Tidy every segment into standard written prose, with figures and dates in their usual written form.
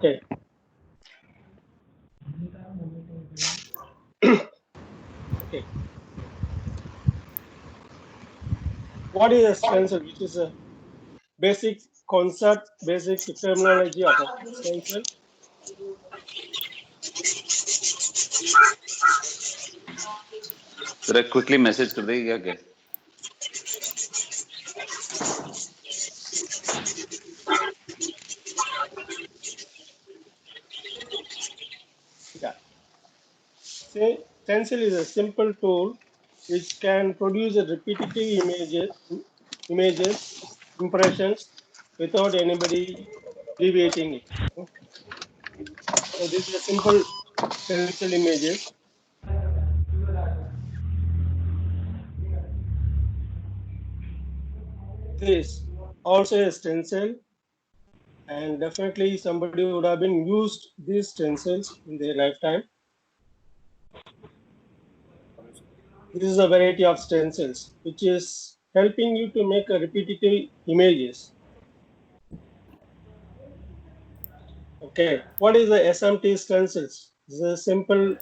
Okay. Okay. What is a stencil? Which is a basic concept, basic terminology of a stencil. जरा quickly message कर देगी क्या क्या? Yeah. Say, stencil is a simple tool which can produce a repetitive images, impressions without anybody deviating it. So this is a simple stencil images. This also a stencil, and definitely somebody would have been used these stencils in their lifetime. This is a variety of stencils which is helping you to make a repetitive images. Okay, what is the SMT stencils? This is a simple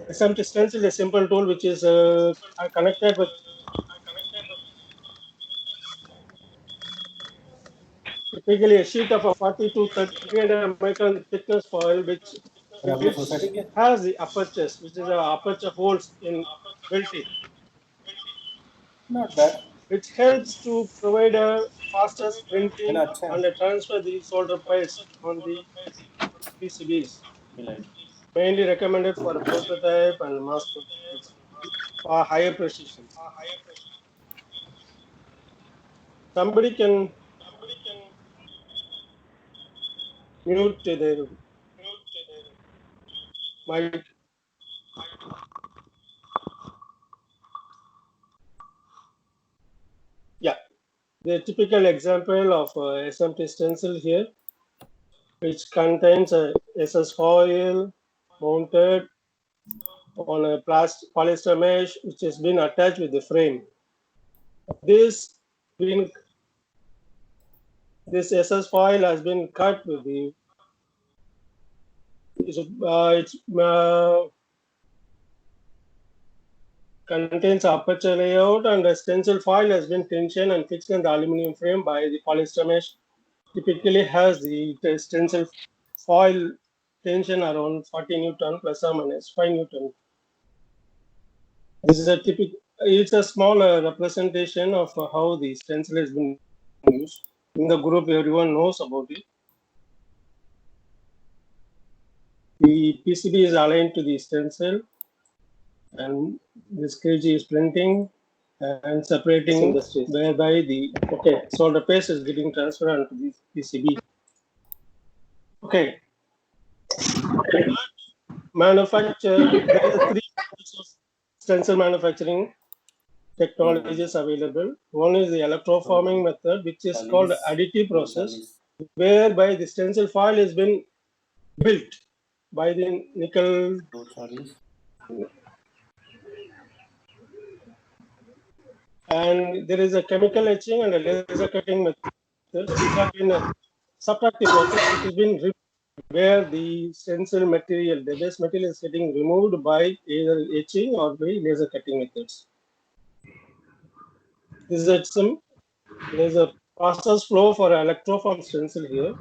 SMT stencil, a simple tool which is connected with typically a sheet of a 40 to 300 micron thickness foil which has the apertures, which is a aperture holes in built in, Not bad. which helps to provide a faster printing and transfer the solder paste on the PCBs. Mainly recommended for a prototype and mass production for higher precision. Somebody can mute their mic. Yeah, the typical example of SMT stencil here, which contains a SS foil mounted on a polyester mesh, which has been attached with the frame. This SS foil has been cut with the contains aperture layout, and the stencil foil has been tensioned and fixed in the aluminum frame by the polyester mesh. Typically has the stencil foil tension around 40 Newton plus or minus 5 Newton. This is a typical, it's a small representation of how the stencil has been used. In the group, everyone knows about it. The PCB is aligned to the stencil, and this KG is printing and separating, whereby solder paste is getting transferred onto the PCB. Okay. Manufacture, there are three types of stencil manufacturing technologies available. One is the electroforming method, which is called additive process, whereby the stencil foil has been built by the nickel. And there is a chemical etching and a laser cutting method, which have been a subtractive process, which has been removed, where the stencil material, the base material is getting removed by either etching or by laser cutting methods. This is there's a process flow for electroform stencil here,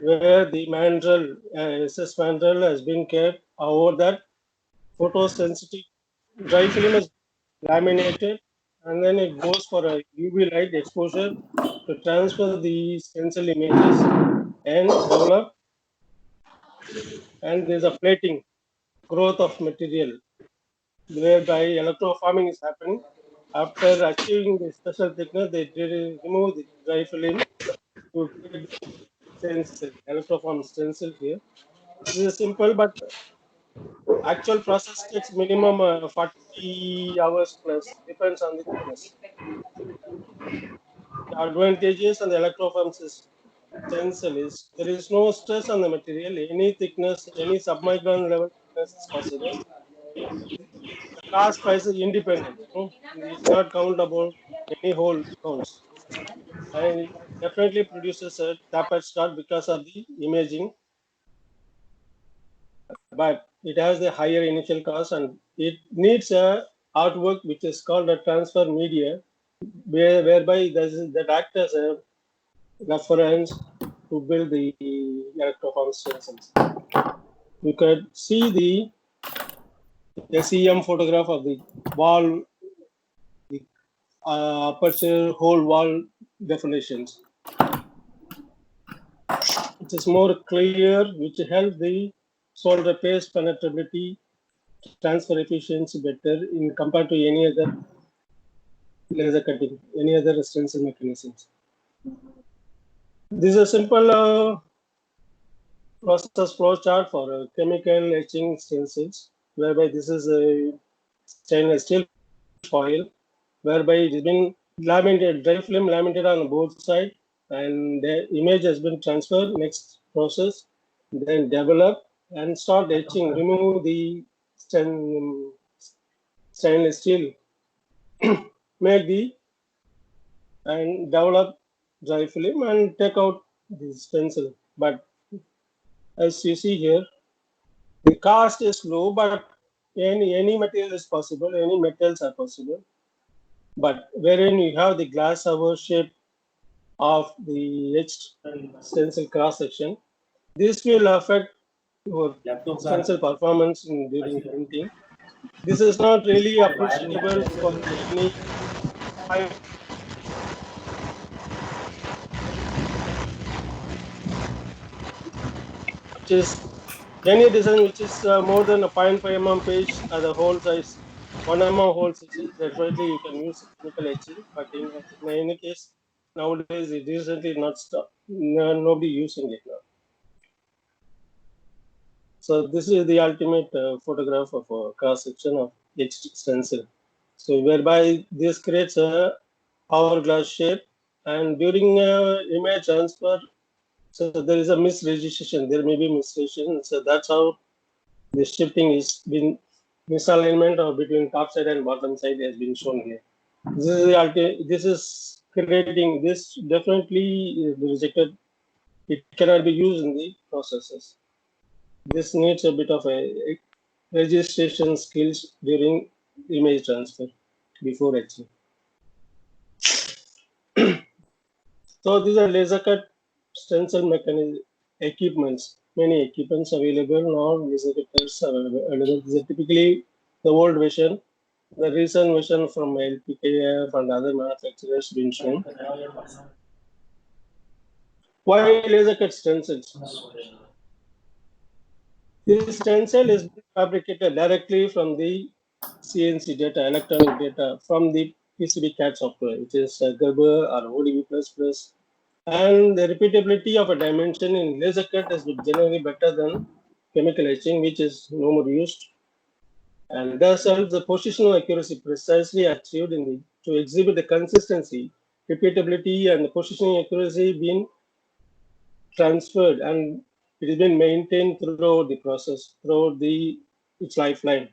where the mandrel, SS mandrel has been kept over that photosensitive dry film is laminated, and then it goes for a UV light exposure to transfer the stencil images and develop. And there's a plating, growth of material, whereby electroforming is happening. After achieving the special thickness, they remove the dry film to get stencil, electroform stencil here. This is simple, but actual process takes minimum 40 hours plus, depends on the thickness. The advantages on the electroform stencil is there is no stress on the material, any thickness, any submicron level thickness is possible. The cost price is independent. It's not count about any whole counts. and it definitely produces a tapered start because of the imaging, but it has a higher initial cost and it needs a artwork which is called a transfer media, whereby that acts as a reference to build the electroform stencils. You could see the SEM photograph of the wall, the aperture, whole wall definitions. It is more clear, which helps the solder paste penetrability, transfer efficiency better in compared to any other laser cutting, any other stencil mechanisms. This is a simple process flow chart for chemical etching stencils, whereby this is a stainless steel foil, whereby it has been laminated, dry film laminated on both sides, and the image has been transferred. Next process, then develop and start etching. Remove the stainless steel, make the and develop dry film and take out the stencil. But as you see here, the cost is low, but any material is possible, any metals are possible. But wherein you have the glass hour shape of the etched stencil cross section, this will affect your stencil performance during printing. This is not really appreciable for any which is any design which is more than a 0.5 mm page at the whole size, 1 mm whole size, definitely you can use chemical etching. But in any case, nowadays it is recently not stop, nobody using it now. So this is the ultimate photograph of a cross section of etched stencil. So whereby this creates a hourglass shape, and during image transfer, so there is a misregistration. There may be misregistration. So that's how the shifting is been misalignment or between top side and bottom side has been shown here. This is the this is creating this definitely is rejected. It cannot be used in the processes. This needs a bit of a registration skills during image transfer before etching. So these are laser cut stencil mechanism equipments. Many equipments available now. Laser cutters are available. These are typically the old version. The recent version from LPKF and other manufacturers been shown. Why laser cut stencils? This stencil is fabricated directly from the CNC data, electronic data from the PCB CAD software, which is Gerber or ODB++. And the repeatability of a dimension in laser cut is generally better than chemical etching, which is no more used. And thus helps the positional accuracy precisely achieved in the to exhibit the consistency, repeatability, and the positioning accuracy being transferred, and it has been maintained throughout the process, throughout its lifeline.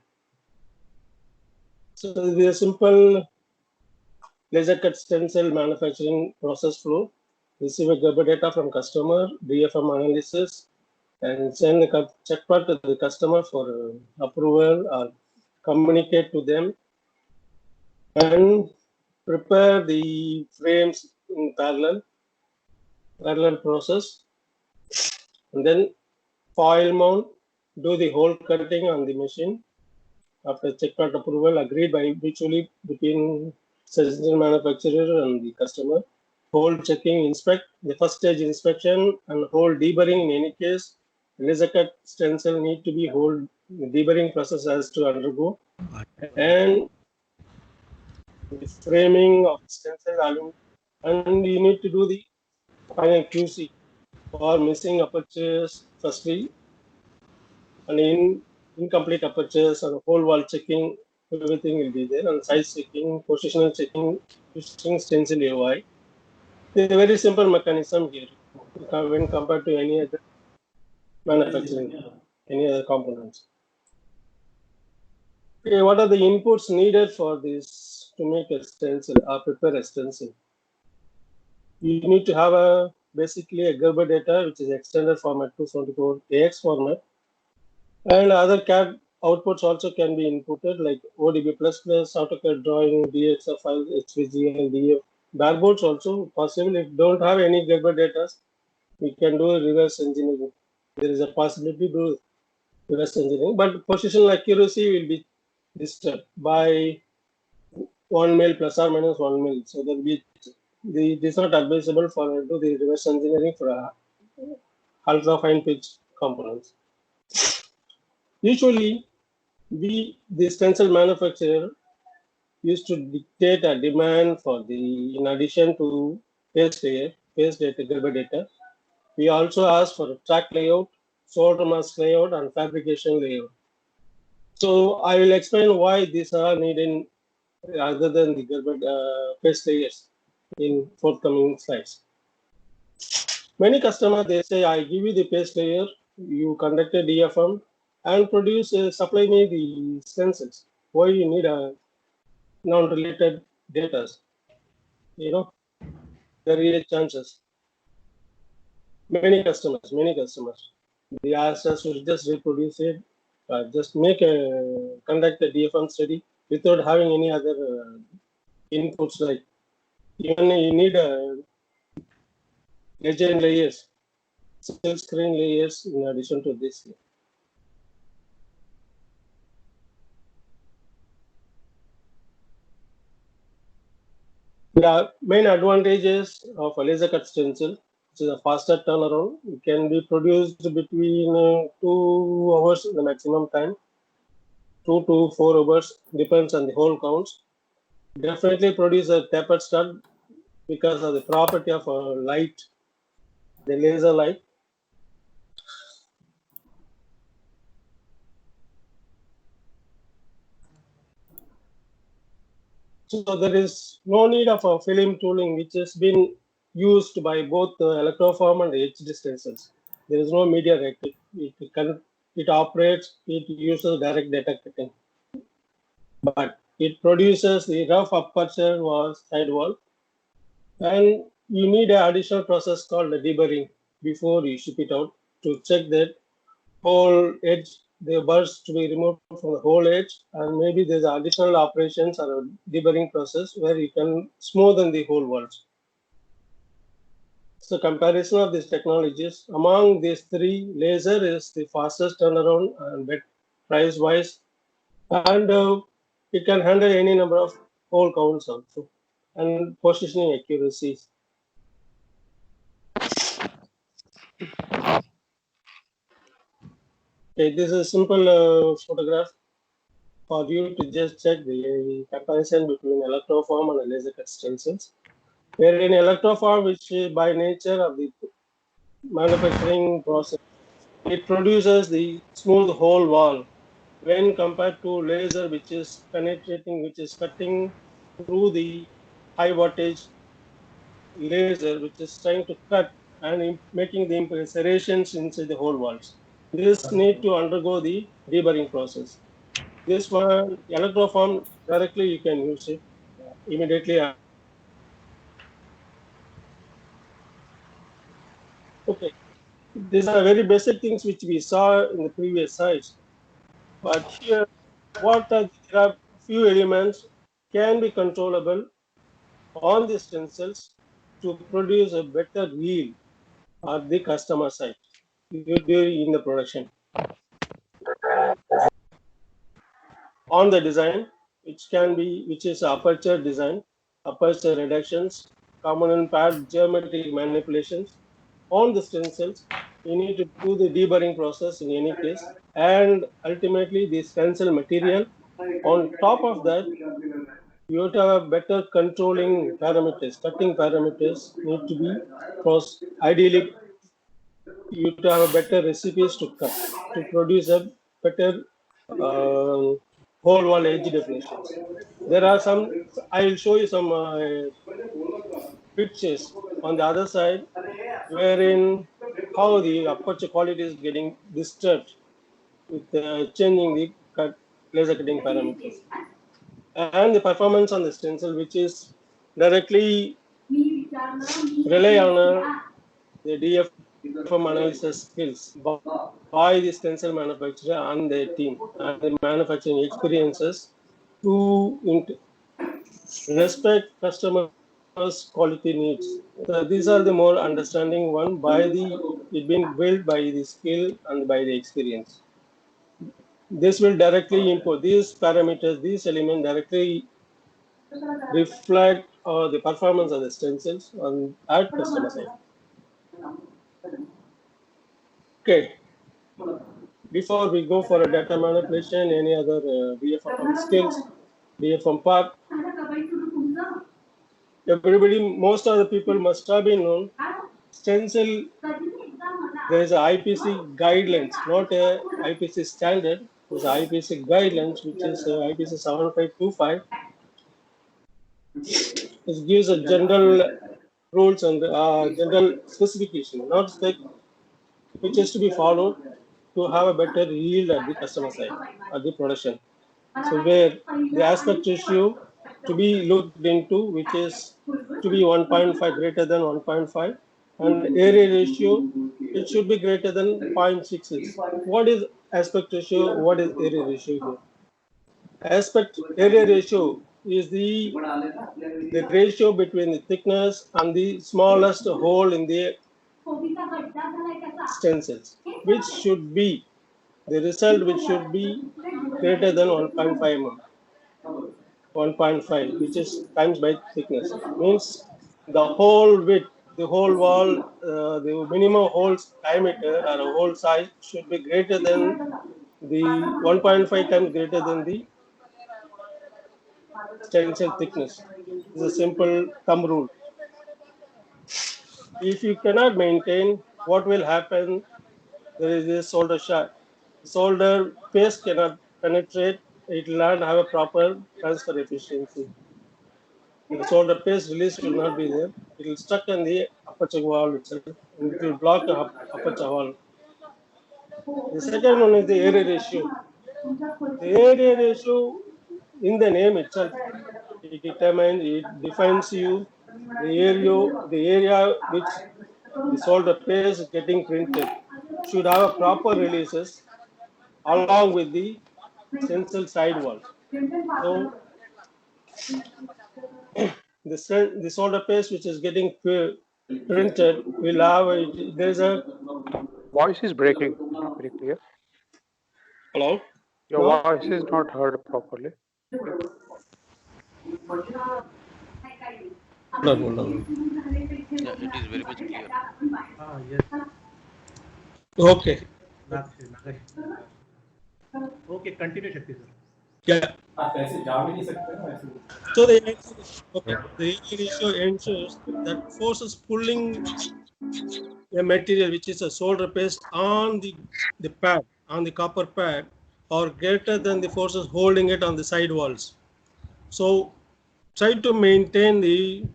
So the simple laser cut stencil manufacturing process flow: receive a Gerber data from customer, DFM analysis, and send the check plot to the customer for approval or communicate to them, and prepare the frames in parallel process, and then foil mount, do the hole cutting on the machine after check plot approval agreed by mutually between stencil manufacturer and the customer. Hole checking, inspect the first stage inspection and hole deburring. In any case, laser cut stencil need to be hole deburring process has to undergo, and the framing of stencil aluminum, and you need to do the final QC for missing apertures firstly, and in incomplete apertures and whole wall checking, everything will be there, and size checking, positional checking using stencil UI. It's a very simple mechanism here when compared to any other manufacturing, any other components. Okay, what are the inputs needed for this to make a stencil or prepare a stencil? you need to have basically a Gerber data, which is extended format 274 AX format, and other CAD outputs also can be inputted like ODB++, AutoCAD drawing, DXF files, HVG, and DF. Bareboards also possible. If don't have any Gerber data, we can do reverse engineering. There is a possibility to do reverse engineering, but positional accuracy will be disturbed by 1 mil plus or minus 1 mil. So there will be it is not advisable for do the reverse engineering for ultra fine pitch components. Usually, the stencil manufacturer used to dictate a demand for the, in addition to phase data, Gerber data, we also ask for a track layout, solder mask layout, and fabrication layout. So I will explain why these are needed other than the Gerber phase layers in forthcoming slides. Many customers, they say, I give you the paste layer, you conduct a DFM and supply me the stencils. Why you need a non-related data? You know, there are chances. Many customers, they ask us to just reproduce it, just conduct a DFM study without having any other inputs like even you need a legend layers, silk screen layers in addition to this. The main advantages of a laser cut stencil, which is a faster turnaround, it can be produced between 2 hours the maximum time, 2 to 4 hours, depends on the hole counts. Definitely produce a tapered stud because of the property of light, the laser light. So there is no need of a film tooling, which has been used by both the electroform and the HD stencils. There is no media reactive. It operates, it uses direct data cutting. But it produces the rough aperture sidewall, and you need an additional process called the deburring before you ship it out to check that whole edge, the burrs to be removed from the whole edge, and maybe there's additional operations or a deburring process where you can smoothen the whole walls. So comparison of these technologies, among these three, laser is the fastest turnaround and price wise, and it can handle any number of hole counts also, and positioning accuracies. Okay, this is a simple photograph for you to just check the comparison between electroform and laser cut stencils. Where in electroform, which by nature of the manufacturing process, it produces the smooth whole wall when compared to laser, which is penetrating, which is cutting through the high voltage laser, which is trying to cut and making the serrations inside the whole walls. This need to undergo the deburring process. This one, electroform, directly you can use it immediately. Okay, these are very basic things which we saw in the previous slides. But here, there are few elements can be controllable on the stencils to produce a better yield at the customer side during the production. On the design, which is aperture design, aperture reductions, component pad geometric manipulations. On the stencils, you need to do the deburring process in any case, and ultimately the stencil material. On top of that, you have to have better controlling parameters, cutting parameters need to be crossed. Ideally, you have to have better recipes to cut to produce a better whole wall edge definitions. There are some, I will show you some pictures on the other side, wherein how the aperture quality is getting disturbed with changing the laser cutting parameters. And the performance on the stencil, which is directly rely on the DFM analysis skills by the stencil manufacturer and their team and the manufacturing experiences to respect customers' quality needs. So these are the more understanding one by the it being built by the skill and by the experience. This will directly import these parameters, these elements directly reflect the performance of the stencils on at customer side. Okay, before we go for a data manipulation, any other DFM skills, DFM part, everybody, most of the people must have been known. Stencil, there is a IPC guidelines, not a IPC standard. There's a IPC guidelines, which is IPC 7525. It gives a general rules and general specification, not spec, which is to be followed to have a better yield at the customer side, at the production. So where the aspect ratio to be looked into, which is to be 1.5 greater than 1.5, and area ratio, it should be greater than 0.66. What is aspect ratio? What is area ratio here? Aspect area ratio is the ratio between the thickness and the smallest hole in the stencils, which should be the result, which should be greater than 1.5 mm. 1.5, which is times by thickness, means the whole width, the whole wall, the minimum holes diameter or a hole size should be greater than the 1.5 times greater than the stencil thickness. It's a simple thumb rule. If you cannot maintain, what will happen? There is a solder shot. Solder paste cannot penetrate. It will not have a proper transfer efficiency. The solder paste release will not be there. It will stuck in the aperture valve itself, and it will block the aperture valve. The second one is the area ratio. The area ratio, in the name itself, it defines you the area which the solder paste is getting printed should have a proper releases along with the stencil sidewall. So the solder paste which is getting printed will have there's a Voice is breaking, not very clear. hello. Your No? voice is not heard properly. Hold on. Yeah, it is very much clear. Yes. Okay. Okay, continue, Shakti sir. Yeah. So the area ratio ensures that forces pulling a material which is a solder paste on the pad, on the copper pad, are greater than the forces holding it on the side walls. So try to maintain the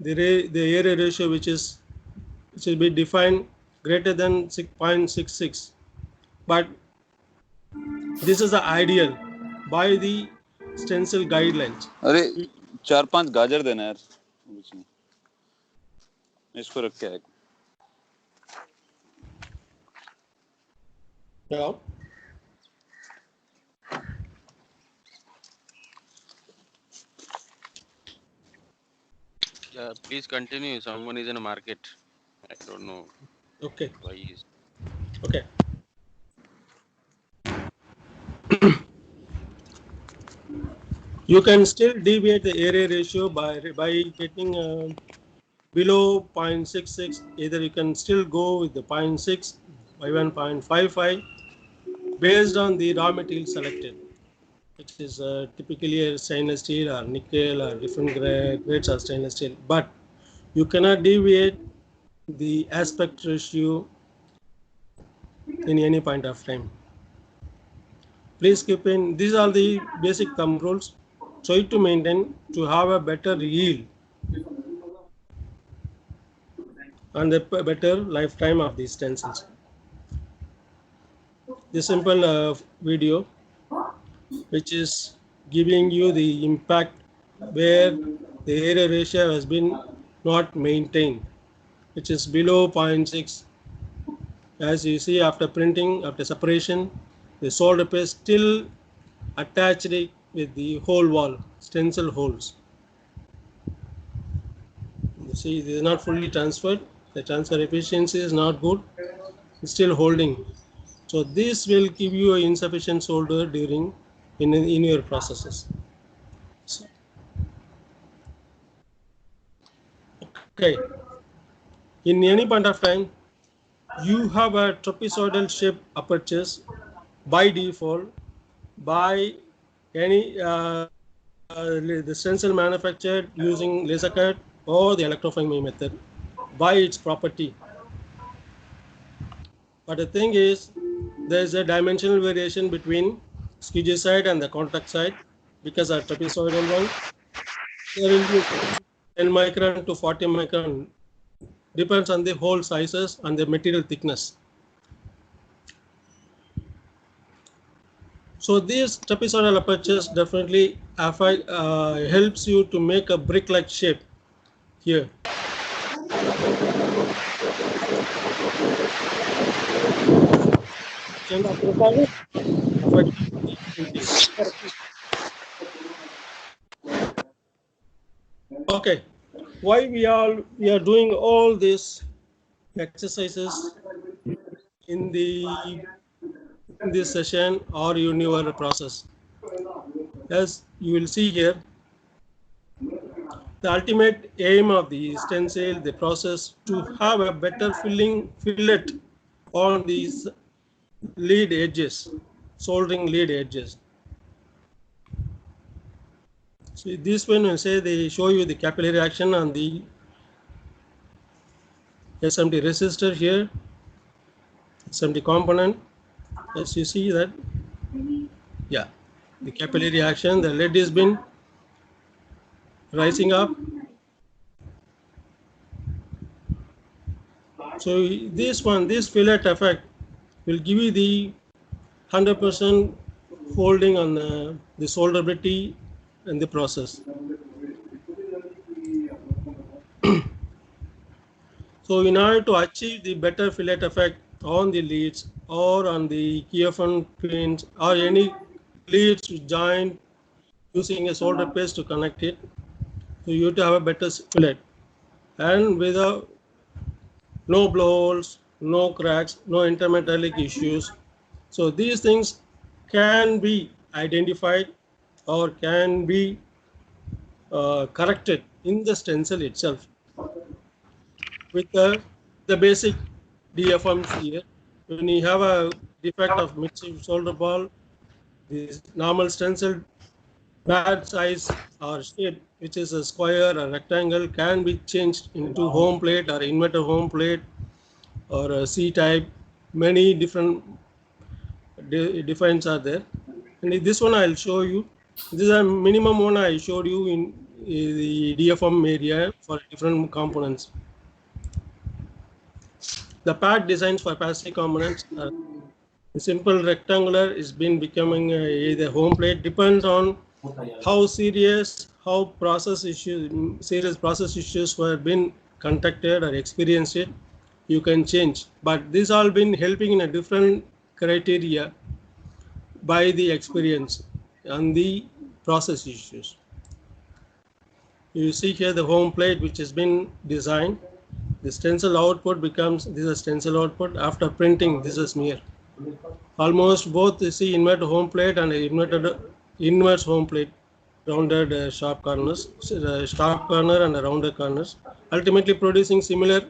area ratio which will be defined greater than 6.66. But this is the ideal by the stencil guidelines. अरे 4-5 गाजर देना यार बीच में इसको रख के आए Yeah. Yeah, please continue. Someone is in a market. I don't know Okay. why he is. Okay. You can still deviate the area ratio by getting below 0.66. Either you can still go with the 0.6 by 1.55 based on the raw material selected, which is typically a stainless steel or nickel or different grades of stainless steel. But you cannot deviate the aspect ratio in any point of time. Please keep in, these are the basic thumb rules. Try to maintain to have a better yield and a better lifetime of these stencils. The simple video which is giving you the impact where the area ratio has been not maintained, which is below 0.6. As you see, after printing, after separation, the solder paste still attached with the hole wall, stencil holes. You see, this is not fully transferred. The transfer efficiency is not good. It's still holding. So this will give you an insufficient solder during in your processes. So, okay. In any point of time, you have a trapezoidal shape apertures by default by any the stencil manufactured using laser cut or the electroforming method by its property. But the thing is, there is a dimensional variation between squeegee side and the contact side because our trapezoidal one, there will be 10 micron to 40 micron, depends on the hole sizes and the material thickness. So these trapezoidal apertures definitely helps you to make a brick-like shape here. Okay, why we are doing all these exercises in this session or in your process? As you will see here, the ultimate aim of the stencil, the process, to have a better fillet on these lead edges, soldering lead edges. So this one will say they show you the capillary action on the SMT resistor here, SMT component. As you see that, yeah, the capillary action, the lead has been rising up. So this fillet effect will give you the 100% holding on the solderability in the process. So in order to achieve the better fillet effect on the leads or on the KFN pins or any leads joined using a solder paste to connect it, so you have to have a better fillet and without no blowholes, no cracks, no intermetallic issues. So these things can be identified or can be corrected in the stencil itself with the basic DFMs here. When you have a defect of mid-shift solder ball, the normal stencil pad size or shape, which is a square or rectangle, can be changed into home plate or inverter home plate or a C-type. Many different defines are there. And this one I'll show you. This is a minimum one I showed you in the DFM area for different components. The pad designs for passive components are the simple rectangular is been becoming either home plate, depends on how serious process issues were been contacted or experienced it, you can change. But this all been helping in a different criteria by the experience and the process issues. You see here the home plate which has been designed. The stencil output becomes, this is stencil output. After printing, this is smear. Almost both you see inverted home plate and inverse home plate, rounded sharp corners, sharp corner and rounded corners, ultimately producing similar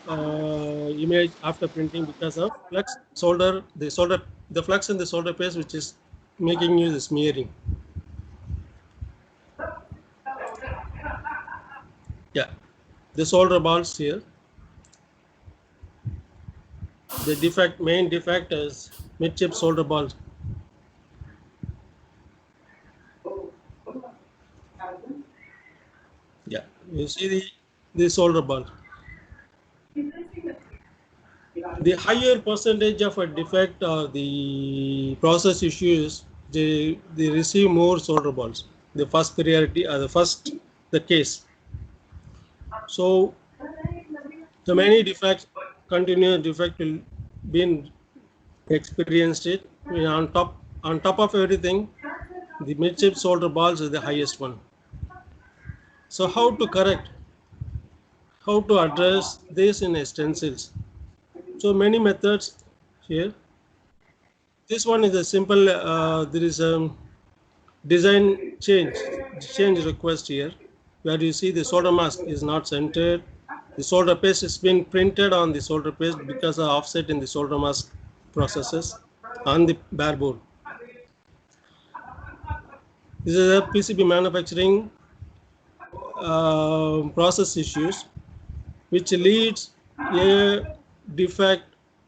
image after printing because of flux solder, the flux in the solder paste, which is making you the smearing. Yeah, the solder balls here. The main defect is mid-chip solder balls. Yeah, you see the solder ball. The higher percentage of a defect or the process issues, they receive more solder balls. The first priority or the case. So the many defects, continuous defect will be experienced it. On top of everything, the midship solder balls is the highest one. So how to correct? How to address this in stencils? So many methods here. This one is a simple. There is a design change request here, where you see the solder mask is not centered. The solder paste has been printed on the solder paste because of offset in the solder mask processes on the bare board. This is a PCB manufacturing process issues, which leads a defect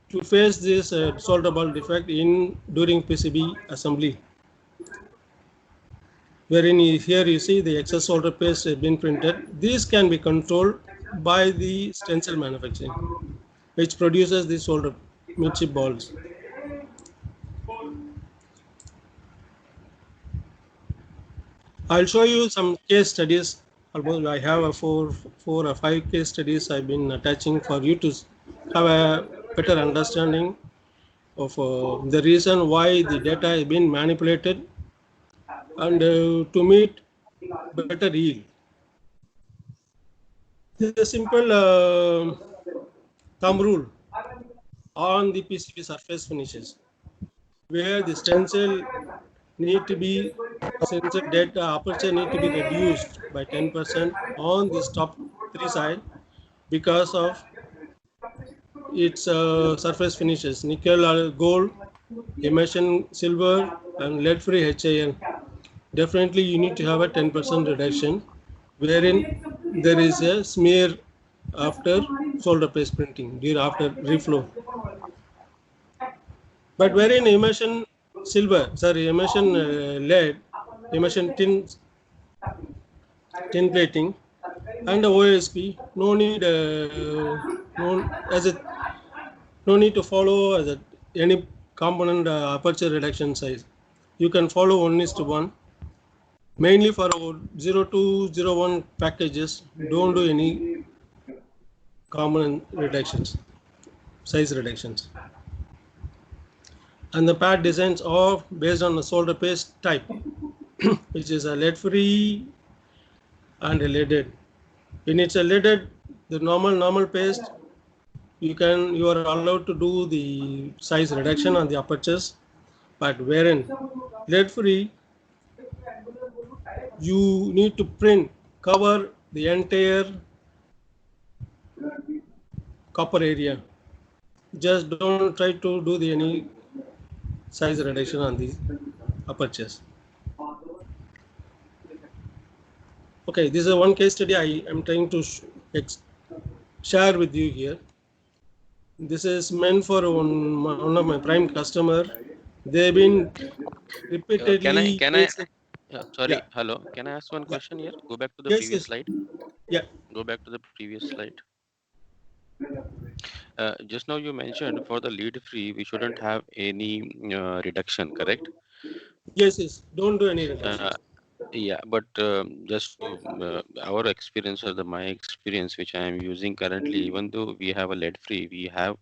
to face this solder ball defect during PCB assembly. Wherein here you see the excess solder paste has been printed. These can be controlled by the stencil manufacturing, which produces the solder midship balls. I'll show you some case studies. Almost I have a four or five case studies I've been attaching for you to have a better understanding of the reason why the data has been manipulated and to meet better yield. This is a simple thumb rule on the PCB surface finishes, where the stencil need to be stencil data aperture need to be reduced by 10% on this top three side because of its surface finishes: nickel or gold, immersion silver, and lead-free HIN. Definitely, you need to have a 10% reduction, wherein there is a smear after solder paste printing, after reflow. But wherein immersion lead, immersion tin plating, and OSP, no need to follow any component aperture reduction size. You can follow 1:1. Mainly for 0201 packages, don't do any component reductions, size reductions. And the pad designs are based on the solder paste type, which is a lead-free and a leaded. When it's a leaded, the normal paste, you are allowed to do the size reduction on the apertures, but wherein lead-free, you need to cover the entire copper area. Just don't try to do any size reduction on the apertures. Okay, this is one case study I am trying to share with you here. This is meant for one of my prime customer. They've been repeatedly. Sorry, Yeah. hello. Can I ask one question here? Go back to the Yes, previous yes. slide. Yeah. Go back to the previous slide. Just now you mentioned for the lead free, we shouldn't have any reduction, correct? Yes. Don't do any reduction. Yeah, but just to, our experience or my experience, which I am using currently, even though we have a lead free, we have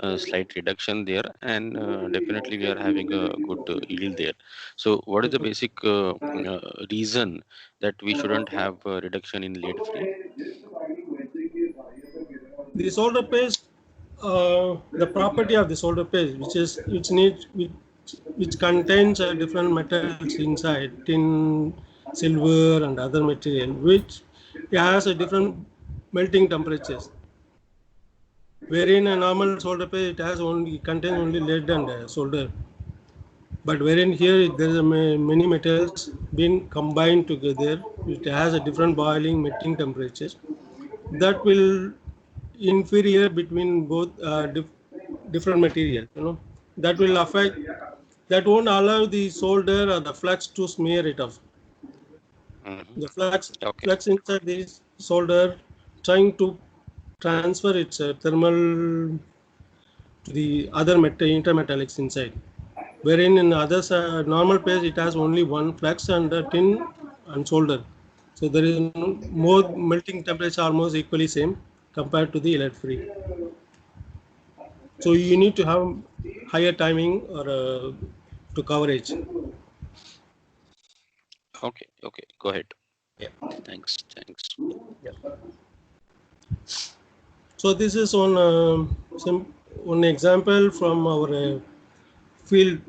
a slight reduction there, and definitely we are having a good yield there. So what is the basic reason that we shouldn't have a reduction in lead free? The solder paste, the property of the solder paste, which contains different metals inside, tin, silver, and other material, which has a different melting temperatures. Wherein a normal solder paste contains only lead and solder, but wherein here there is many metals being combined together. It has a different boiling melting temperatures that will inferior between both different material, that will affect, that won't allow the solder or the flux to smear it off. The flux inside this solder trying to transfer its thermal to the other intermetallics inside, wherein in other normal paste it has only one flux and tin and solder. So there is more melting temperature almost equally same compared to the lead free. So you need to have higher timing or to coverage. Okay, go ahead. Yeah. Thanks. So this is one example from our field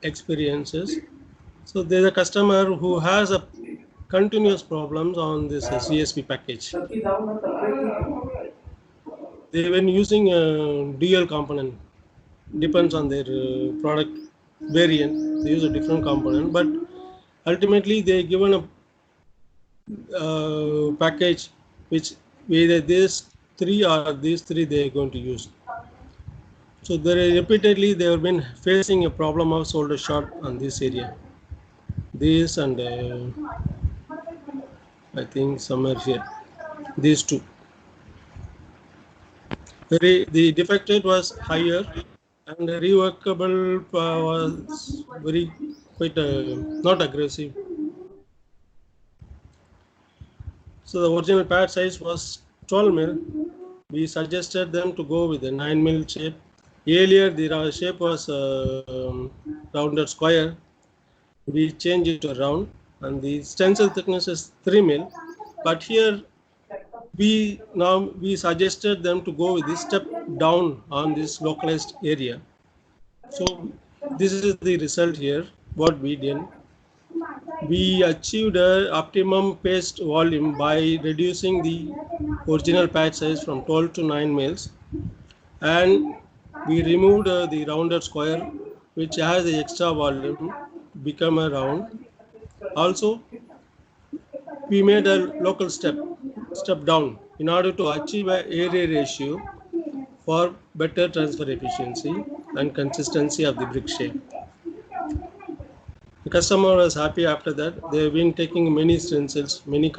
experiences. So there's a customer who has a continuous problems on this CSP package. They've been using a dual component, depends on their product variant. They use a different component, but ultimately they given a package which either these three or these three they are going to use. So repeatedly they have been facing a problem of solder short on this area. This and I think somewhere here, these two. The defect rate was higher and the reworkable was very quite not aggressive. So the original pad size was 12 mil. We suggested them to go with a 9 mil shape. Earlier the shape was rounded square. We changed it to round, and the stencil thickness is 3 mil. But here we suggested them to go with this step down on this localized area. So this is the result here. What we did, we achieved a optimum paste volume by reducing the original patch size from 12 to 9 mils, and we removed the rounded square, which has the extra volume, become a round. Also, we made a local step down in order to achieve a area ratio for better transfer efficiency and consistency of the brick shape. The customer was happy after that. They have been taking many stencils, many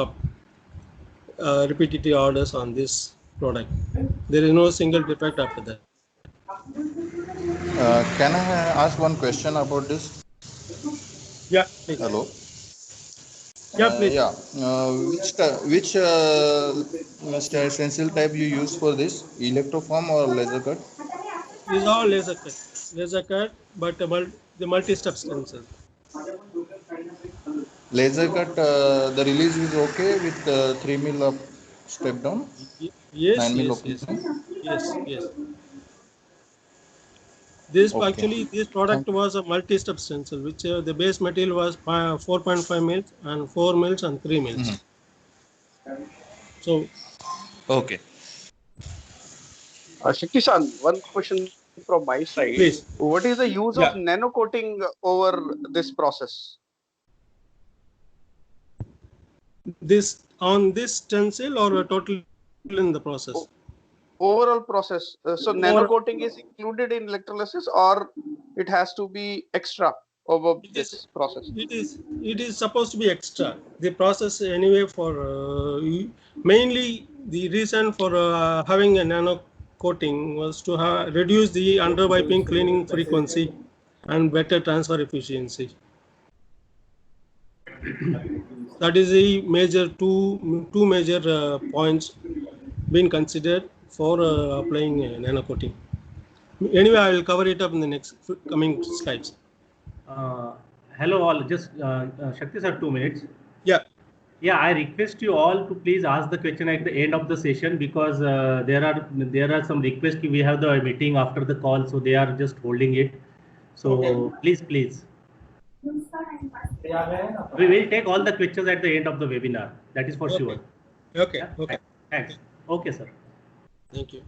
repetitive orders on this product. There is no single defect after that. Can I ask one question about this? Yeah, please. Hello. Yeah, please. Which stencil type you use for this? Electroform or laser cut? These are laser cut, but the multi-step stencil. Laser cut, the release is okay with 3 mil of step down? Yes, 9 mil yes. opening? Yes. This Okay. this product was a multi-step stencil, which the base material was 4.5 mils and 4 mils and 3 mils. So, Okay. Shakti-san, one question from my side. please. What is the use of nano coating over this process? This on this stencil or totally in the process? Overall process. So nano coating is included in electrolysis, or it has to be extra over this process? It is supposed to be extra. The process anyway for mainly the reason for having a nano coating was to reduce the underwiping cleaning frequency and better transfer efficiency. That is the major two major points being considered for applying nano coating. Anyway, I will cover it up in the next coming slides. Hello all, just Shakti sir, 2 minutes. Yeah, I request you all to please ask the question at the end of the session, because there are some requests. We have the meeting after the call, so they are just holding it. So okay. Please. We will take all the questions at the end of the webinar. That is for sure. Okay. Yeah? Okay. Thanks. Okay, sir. Thank you.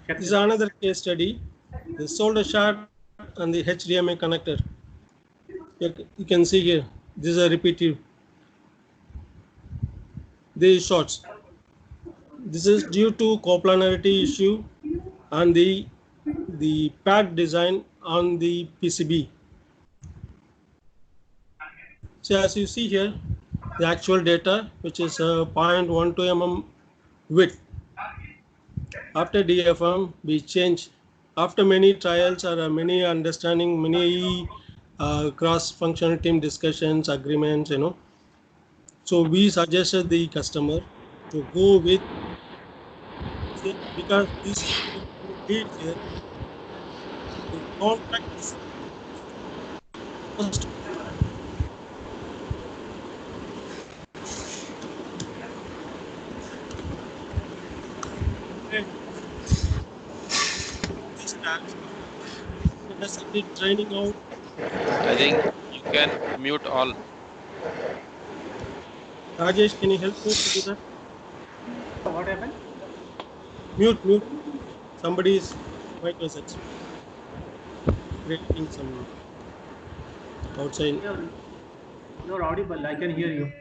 This is another case study. The solder shaft and the HDMI connector. You can see here. This is a repetitive. These shorts. This is due to coplanarity issue and the pad design on the PCB. So as you see here, the actual data, which is 0.12 mm width. After DFM, we change. After many trials or many understanding, many cross-functional team discussions, agreements, So we suggested the customer to go with, because this lead here, the contract is first. This task, necessarily training out. I think you can mute all. Rajesh, can you help me to do that? What happened? Mute. Somebody's mic was creating some outside. You're audible. I can hear you.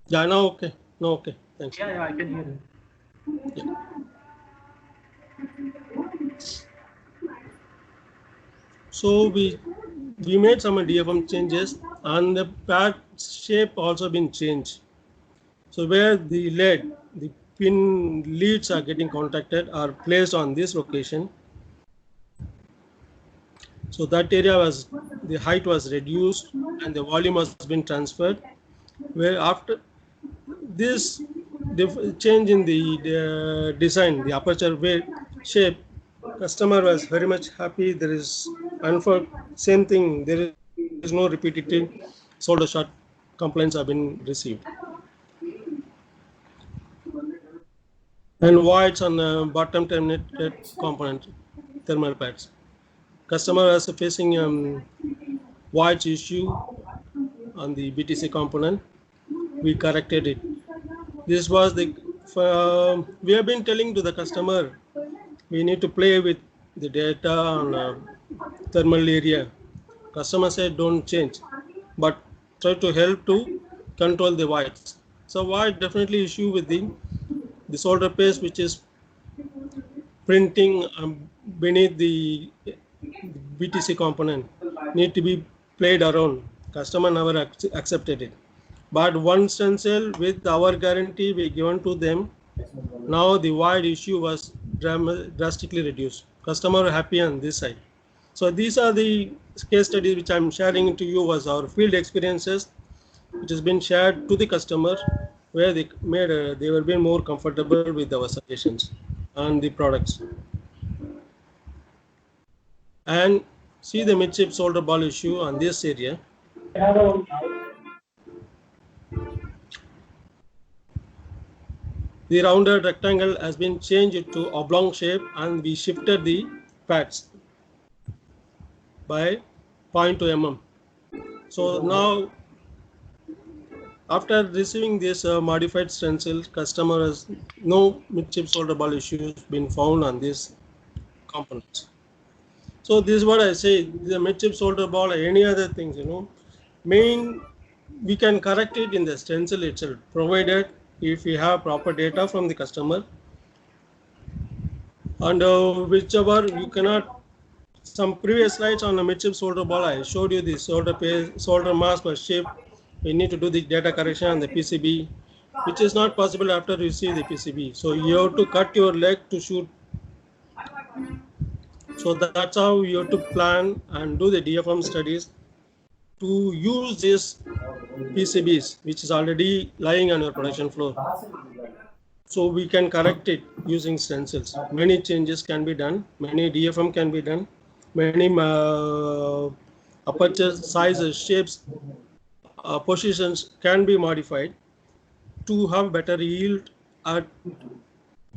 Yeah, now okay. No, okay. Thanks. Yeah, I can hear you. Yeah. So we made some DFM changes, and the pad shape also been changed. So where the pin leads are getting contacted are placed on this location. So that area was, the height was reduced and the volume has been transferred. Where after this change in the design, the aperture shape, customer was very much happy. There is, and for same thing, there is no repetitive solder shot complaints have been received. And voids on the bottom terminated component, thermal pads. Customer is facing voids issue on the BTC component. We corrected it. This was the, we have been telling to the customer, we need to play with the data on thermal area. Customer said don't change, but try to help to control the voids. So void definitely issue with the solder paste which is printing beneath the BTC component need to be played around. Customer never accepted it. But one stencil with our guarantee we given to them. Now the void issue was drastically reduced. Customer happy on this side. So these are the case studies which I'm sharing to you was our field experiences, which has been shared to the customer, where they made they were being more comfortable with our suggestions and the products. And see the mid-chip solder ball issue on this area. The rounded rectangle has been changed to oblong shape, and we shifted the pads by 0.2 mm. So now, after receiving this modified stencil, customer has no mid-chip solder ball issues been found on these components. So this is what I say, the mid-chip solder ball or any other things, main, we can correct it in the stencil itself, provided if we have proper data from the customer. And whichever you cannot, some previous slides on the mid-chip solder ball, I showed you the solder mask or shape. We need to do the data correction on the PCB, which is not possible after you see the PCB. So you have to cut your leg to shoot. So that's how you have to plan and do the DFM studies to use these PCBs, which is already lying on your production floor. So we can correct it using stencils. Many changes can be done, many DFM can be done, many aperture sizes, shapes, positions can be modified to have better yield at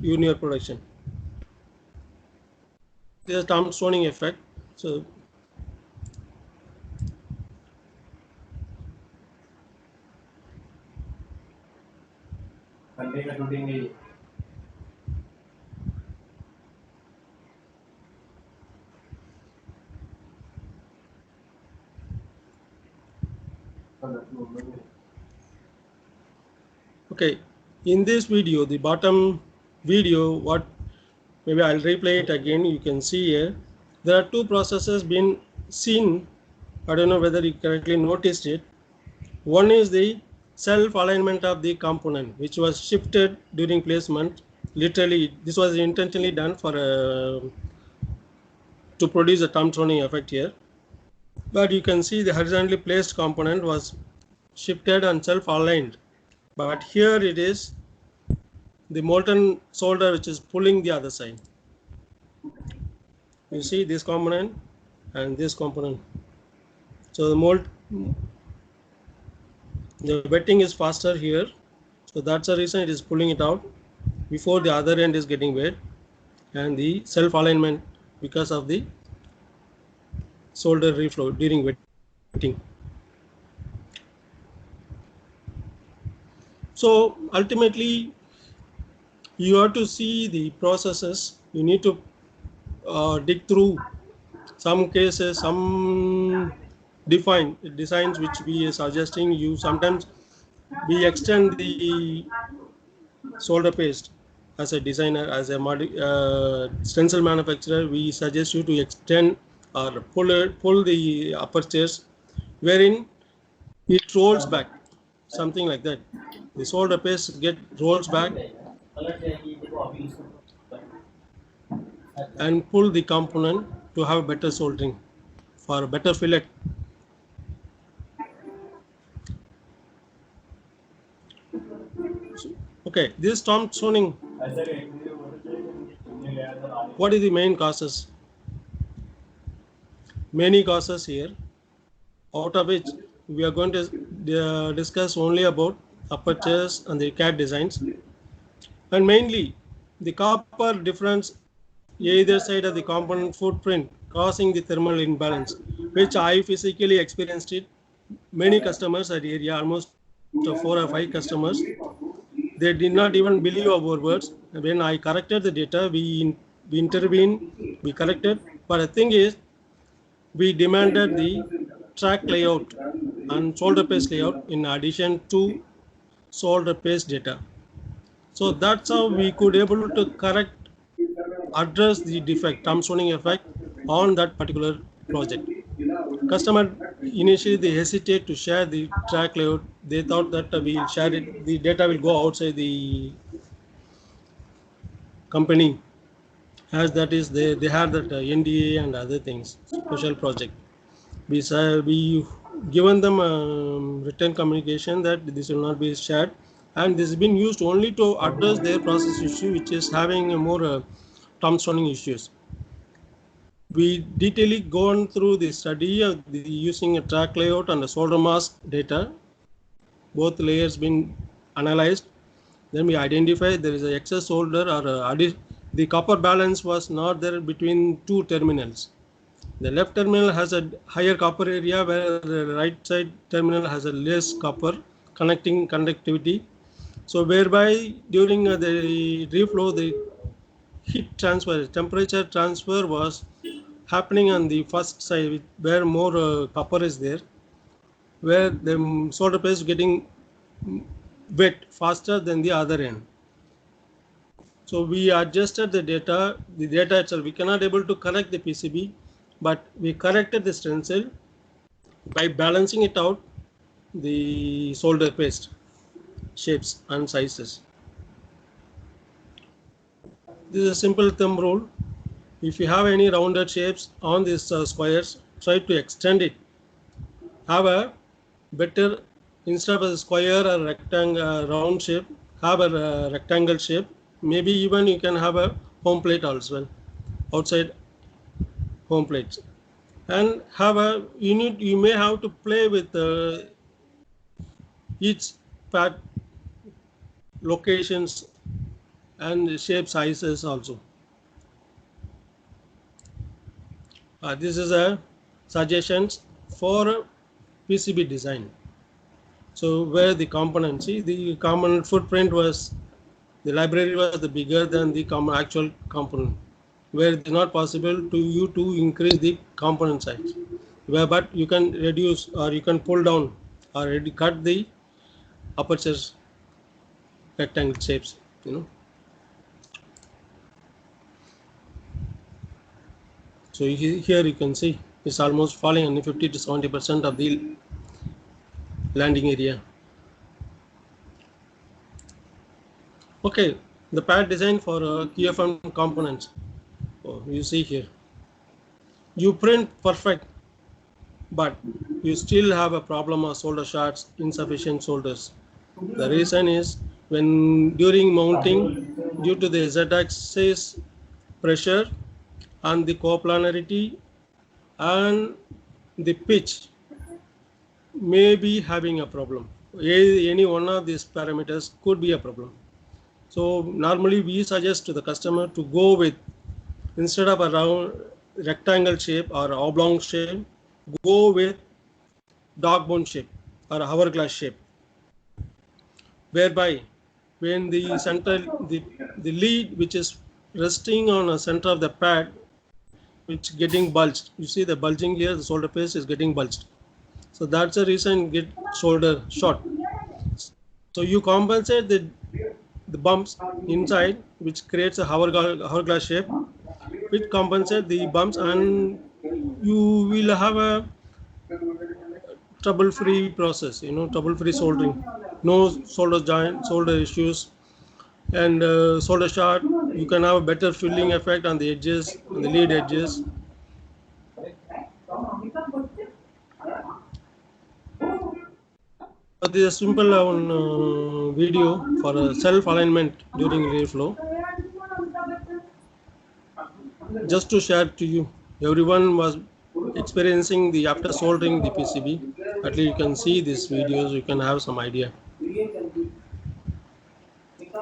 your production. There's a Thomsoning effect. So okay, in this video, the bottom video, what maybe I'll replay it again. You can see here there are two processes being seen. I don't know whether you correctly noticed it. One is the self alignment of the component, which was shifted during placement. Literally, this was intentionally done for to produce a Thomsoning effect here. But you can see the horizontally placed component was shifted and self-aligned. But here it is the molten solder which is pulling the other side. You see this component and this component. So the wetting is faster here. So that's the reason it is pulling it out before the other end is getting wet, and the self-alignment because of the solder reflow during wetting. So ultimately, you have to see the processes. You need to dig through some cases, some designs which we are suggesting you. Sometimes we extend the solder paste as a designer, as a stencil manufacturer. We suggest you to extend or pull the apertures wherein it rolls back, something like that. The solder paste rolls back and pull the component to have better soldering for a better fillet. Okay, this Thompsoning, what is the main causes? Many causes here, out of which we are going to discuss only about apertures and the CAD designs, and mainly the copper difference either side of the component footprint causing the thermal imbalance, which I physically experienced it. Many customers at the area, almost 4 or 5 customers, they did not even believe our words. When I corrected the data, we intervened, we corrected. But the thing is, we demanded the track layout and solder paste layout in addition to solder paste data. So that's how we could able to address the defect, Thompsoning effect on that particular project. Customer initially they hesitate to share the track layout. They thought that we'll share it, the data will go outside the company, as that is they have that NDA and other things, special project. We given them written communication that this will not be shared, and this has been used only to address their process issue, which is having a more Thompsoning issues. We detailedly gone through the study of using a track layout and a solder mask data. Both layers been analyzed. Then we identify there is an excess solder or the copper balance was not there between two terminals. The left terminal has a higher copper area, where the right side terminal has a less copper conductivity. So whereby during the reflow, the heat transfer, temperature transfer was happening on the first side where more copper is there, where the solder paste is getting wet faster than the other end. So we adjusted the data itself. We cannot able to correct the PCB, but we corrected the stencil by balancing it out, the solder paste shapes and sizes. This is a simple thumb rule. If you have any rounded shapes on these squares, try to extend it. Have a better, instead of a square or rectangle round shape, have a rectangle shape. Maybe even you can have a home plate also, outside home plates, and have a unit. You may have to play with each part locations and shape sizes also. This is a suggestions for PCB design. So where the component, see the component footprint was, the library was the bigger than the actual component, where it is not possible to you to increase the component size, but you can reduce or you can pull down or cut the apertures rectangle shapes, So here you can see it's almost falling only 50 to 70% of the landing area. Okay, the pad design for QFM components. You see here, you print perfect but you still have a problem of solder shots, insufficient solders. The reason is when during mounting, due to the z-axis pressure and the coplanarity and the pitch may be having a problem. Any one of these parameters could be a problem. So normally we suggest to the customer to go with, instead of a round rectangle shape or oblong shape, go with dog bone shape or hourglass shape, whereby when the center, the lead which is resting on the center of the pad, which getting bulged. You see the bulging here, the solder face is getting bulged. So that's the reason get shoulder short. So you compensate the bumps inside, which creates a hourglass shape, which compensate the bumps, and you will have a trouble-free process, trouble-free soldering, no solder joint, solder issues, and solder shot. You can have a better filling effect on the edges, on the lead edges. But this is a simple video for self-alignment during relay flow. Just to share to you, everyone was experiencing the after soldering the PCB. At least you can see these videos, you can have some idea.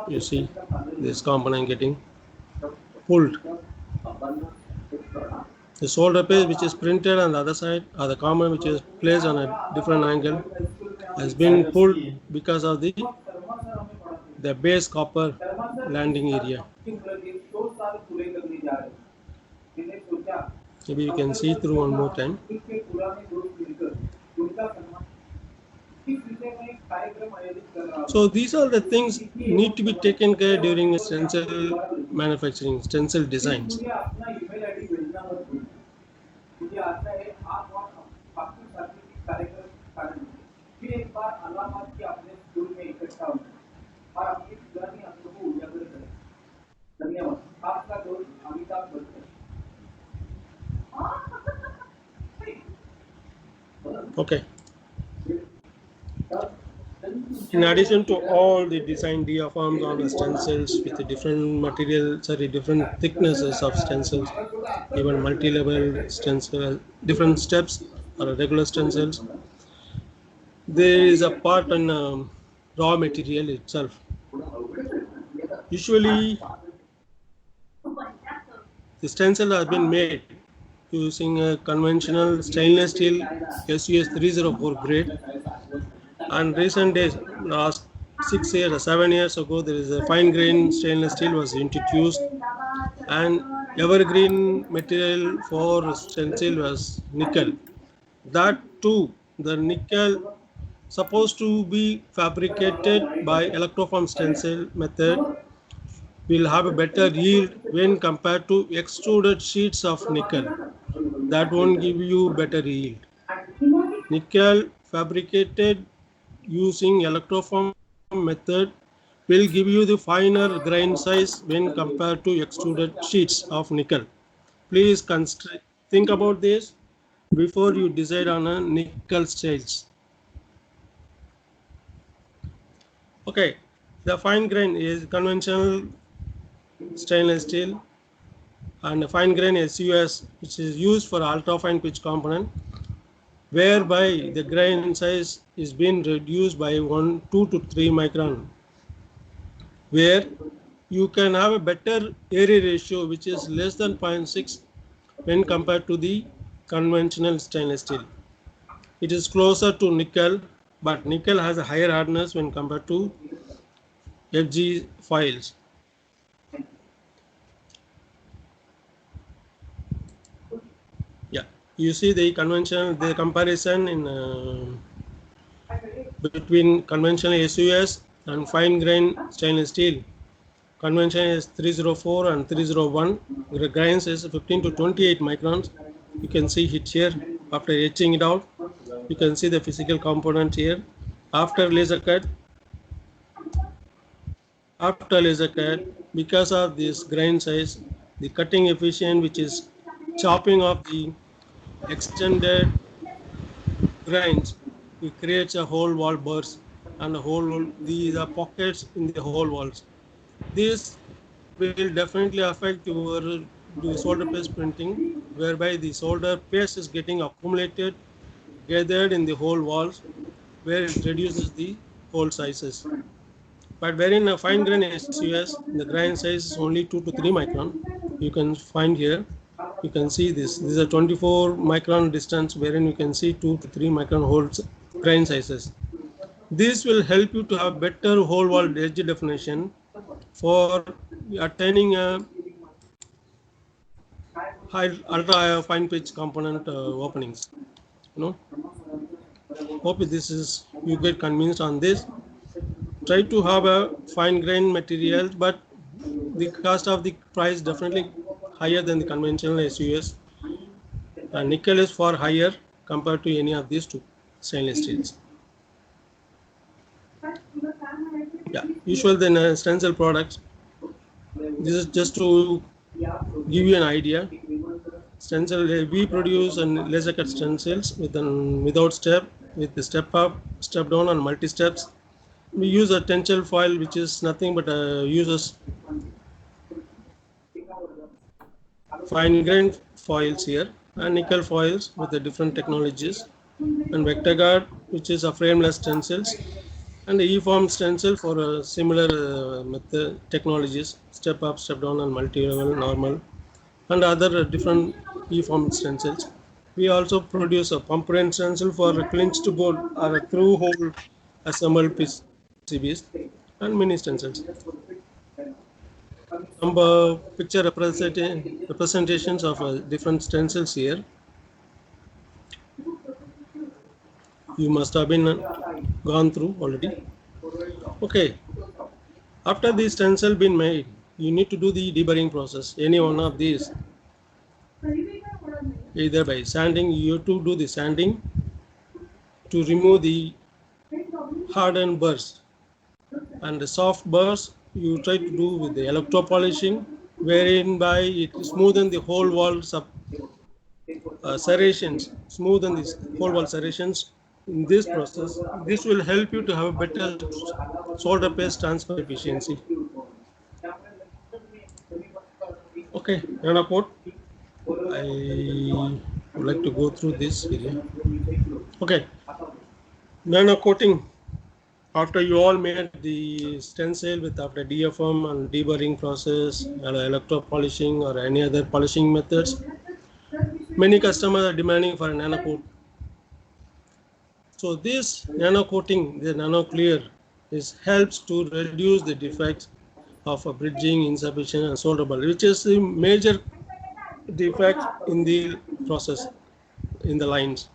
You see this component getting pulled. The solder page which is printed on the other side, or the component which is placed on a different angle, has been pulled because of the base copper landing area. Maybe you can see through one more time. So these are the things need to be taken care during stencil manufacturing, stencil designs. Okay. In addition to all the design diaphragms on the stencils with the different materials, different thicknesses of stencils, even multi-level stencil, different steps or regular stencils, there is a part on raw material itself. Usually, the stencil has been made using a conventional stainless steel SUS 304 grade. And recent days, last 6 years or 7 years ago, there is a fine grain stainless steel was introduced, and evergreen material for stencil was nickel. That too, the nickel supposed to be fabricated by electroform stencil method will have a better yield when compared to extruded sheets of nickel. That won't give you better yield. Nickel fabricated using electroform method will give you the finer grain size when compared to extruded sheets of nickel. Please think about this before you decide on a nickel styles. Okay, the fine grain is conventional stainless steel, and the fine grain SUS, which is used for ultra fine pitch component, whereby the grain size is being reduced by 2 to 3 micron, where you can have a better area ratio which is less than 0.6 when compared to the conventional stainless steel. It is closer to nickel, but nickel has a higher hardness when compared to FG foils. Yeah, you see the comparison in between conventional SUS and fine grain stainless steel. Conventional is 304 and 301. The grains is 15 to 28 microns. You can see it here. After etching it out, you can see the physical component here. After laser cut, because of this grain size, the cutting efficient, which is chopping off the extended grinds, it creates a whole wall burst and these are pockets in the whole walls. This will definitely affect your solder paste printing, whereby the solder paste is getting accumulated, gathered in the whole walls, where it reduces the hole sizes. But wherein a fine grain SUS, the grain size is only 2 to 3 micron. You can find here, you can see this. This is a 24 micron distance, wherein you can see 2 to 3 micron holes grain sizes. This will help you to have better whole wall edge definition for attaining a high ultra fine pitch component openings. Hope this is you get convinced on this. Try to have a fine grain material, but the cost of the price definitely higher than the conventional SUS. Nickel is far higher compared to any of these two stainless steels. Yeah, usual then stencil products. This is just to give you an idea. Stencil, we produce laser cut stencils without step, with the step up, step down, and multi steps. We use a tensile foil, which is nothing but uses fine grain foils here, and nickel foils with the different technologies, and vector guard, which is a frameless stencils, and the E-form stencil for similar method technologies, step up, step down, and multi-level, normal, and other different E-form stencils. We also produce a pump end stencil for a clinched board or a through-hole assembled PCBs, and mini stencils. Some picture representations of different stencils here. You must have been gone through already. Okay. After the stencil been made, you need to do the deburring process. Any one of these, either by sanding, you have to do the sanding to remove the hardened burrs, and the soft burrs you try to do with the electro polishing, wherein by it smoothen the whole wall serrations, smoothen these whole wall serrations. In this process, this will help you to have a better solder paste transfer efficiency. Okay, nanoport. I would like to go through this video. Okay, nano coating. After you all made the stencil with after DFM and deburring process, electro polishing or any other polishing methods, many customers are demanding for a nano coat. So this nano coating, the nano clear, helps to reduce the defects of a bridging, insufficient, and solder ball, which is the major defect in the process in the lines,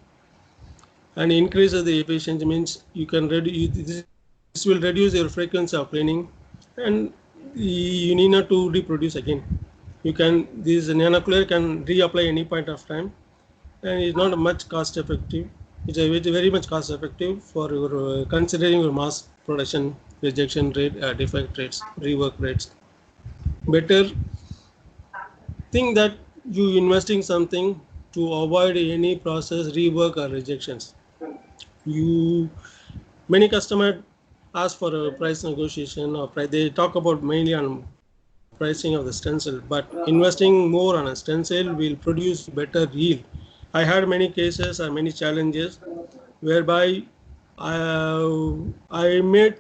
and increases the efficiency. Means you can reduce this will reduce your frequency of cleaning, and you need not to reproduce again. You can this nano clear can reapply any point of time, and it's not much cost effective. It's very much cost effective for your considering your mass production, rejection rate, defect rates, rework rates. Better think that you investing something to avoid any process rework or rejections. Many customers ask for a price negotiation or they talk about mainly on pricing of the stencil, but investing more on a stencil will produce better yield. I had many cases and many challenges whereby I made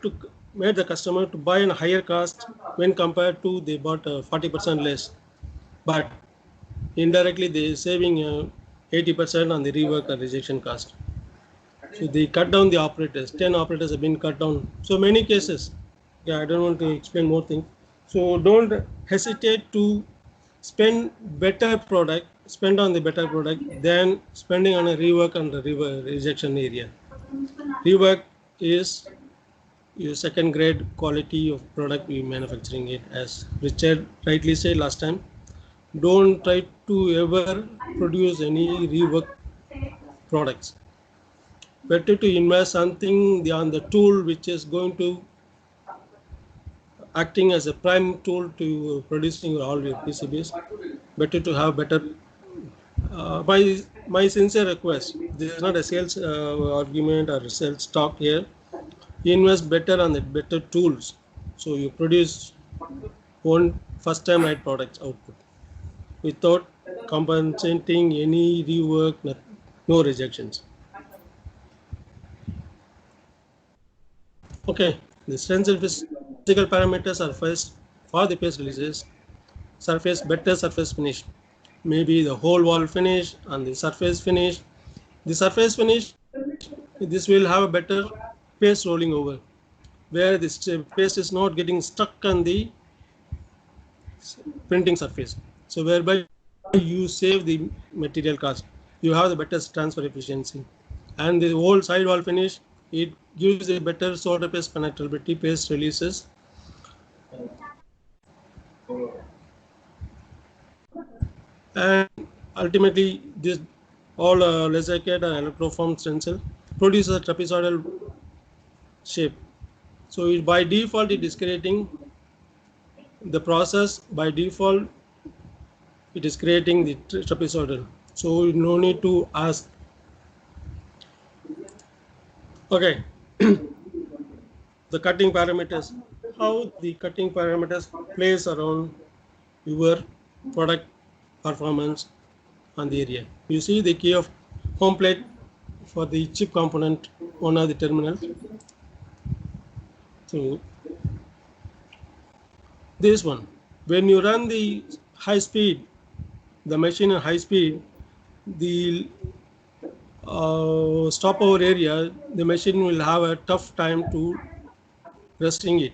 the customer to buy a higher cost when compared to they bought 40% less, but indirectly they saving 80% on the rework or rejection cost. So they cut down the operators. 10 operators have been cut down. So many cases. Yeah, I don't want to explain more things. So don't hesitate to spend on the better product than spending on a rework and the rejection area. Rework is your second grade quality of product we manufacturing it. As Richard rightly said last time, don't try to ever produce any rework products. Better to invest something on the tool which is going to acting as a prime tool to producing all your PCBs. Better to have better. My my sincere request, this is not a sales argument or sales talk here. You invest better on the better tools, so you produce one first time right products output without compensating any rework, no rejections. Okay, the strengths and physical parameters are first for the paste releases. Surface, better surface finish, maybe the whole wall finish and the surface finish. The surface finish, this will have a better paste rolling over, where this paste is not getting stuck on the printing surface. So whereby you save the material cost, you have the better transfer efficiency. And the whole sidewall finish, it gives a better solder paste penetrability, paste releases. And ultimately, this all laser cut and electroform stencil produces a trapezoidal shape. So by default, it is creating the process. By default, it is creating the trapezoidal. So no need to ask. Okay, the cutting parameters. How the cutting parameters plays around your product performance on the area. You see the key of home plate for the chip component, one of the terminal. So this one, when you run the high speed, the machine at high speed, the stopover area, the machine will have a tough time to resting it.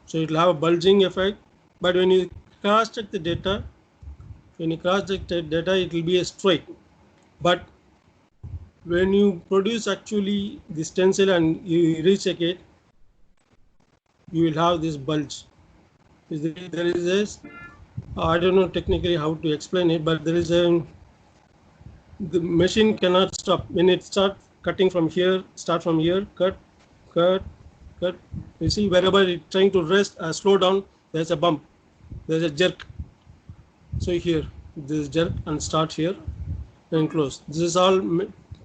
So it will have a bulging effect. But when you cross-check the data, it will be a straight. But when you produce actually the stencil and you recheck it, you will have this bulge. There is this, I don't know technically how to explain it, but there is the machine cannot stop. When it starts cutting from here, cut, you see wherever it's trying to rest, slow down, there's a bump, there's a jerk. So here, this jerk and start here and close. This is all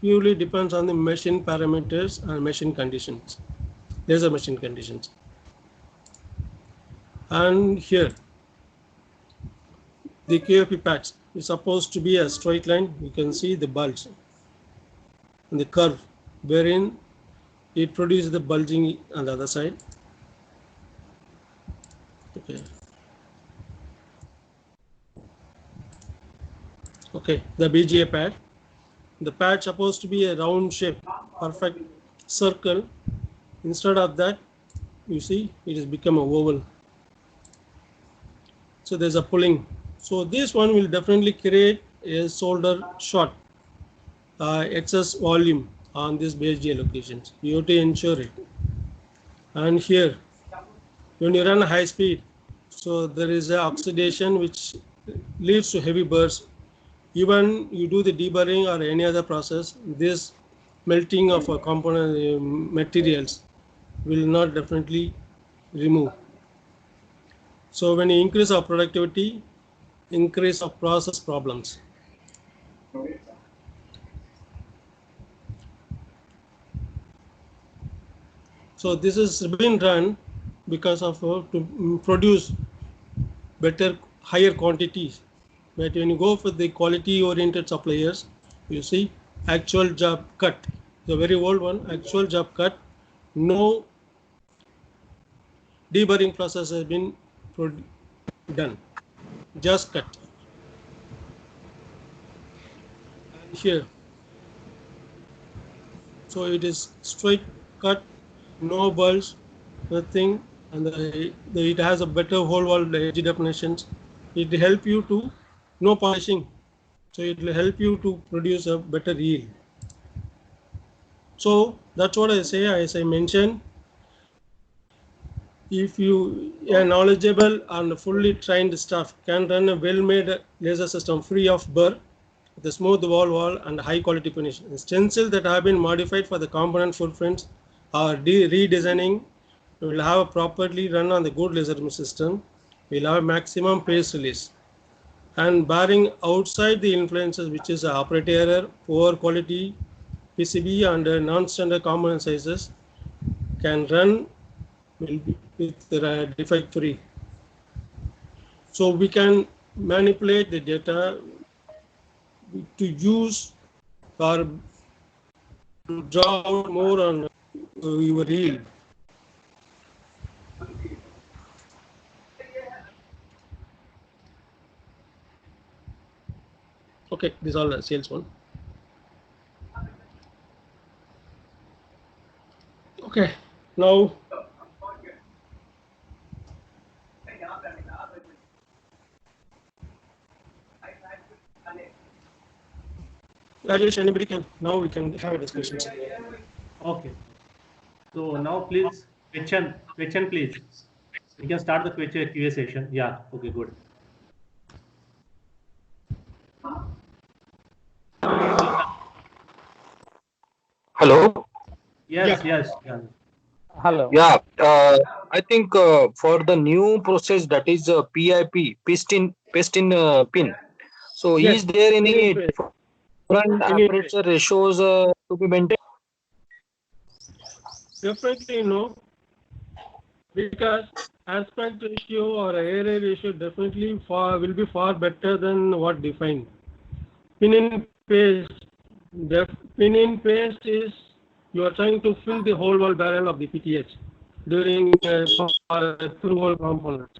purely depends on the machine parameters and machine conditions. There's a machine conditions. And here, the QFP patch is supposed to be a straight line. You can see the bulge and the curve, wherein it produces the bulging on the other side. Okay. Okay, the BGA pad. The pad supposed to be a round shape, perfect circle. Instead of that, you see, it has become a oval. So there's a pulling. So this one will definitely create a solder short, excess volume on this BGA locations. You have to ensure it. And here, when you run high speed, so there is a oxidation which leads to heavy bursts. Even you do the deburring or any other process, this melting of a component materials will not definitely remove. So when you increase our productivity, increase of process problems. So this has been run because of to produce better, higher quantities. But when you go for the quality-oriented suppliers, you see actual job cut, the very old one, actual job cut, no deburring process has been done, just cut. And here, so it is straight cut, no bulge, nothing, and it has a better whole wall edge definitions. It will help you to no polishing, so it will help you to produce a better yield. So that's what I say. As I mentioned, if you are knowledgeable and fully trained staff can run a well-made laser system free of burr, with a smooth wall and high quality finish. The stencils that have been modified for the component footprints or redesigning will have a properly run on the good laser system. We'll have maximum paste release. and barring outside the influences, which is operator error, poor quality PCB and non-standard component sizes, can run with defect free. So we can manipulate the data to use or to draw out more on your yield. Okay, this is all the sales one. Okay, now Rajesh, anybody can, now we can have a discussion. Okay. So now please, question please. We can start the question QA session. Yeah, okay, good. Hello. Yes, yes. Yeah. Hello. Yeah. I think for the new process that is PIP, paste in pin. So Yes, is there any any way. different Any way. aperture ratios to be maintained? Definitely no, because aspect ratio or area ratio definitely will be far better than what defined. Pin in paste, pin in paste is you are trying to fill the whole wall barrel of the PTH during through hole component.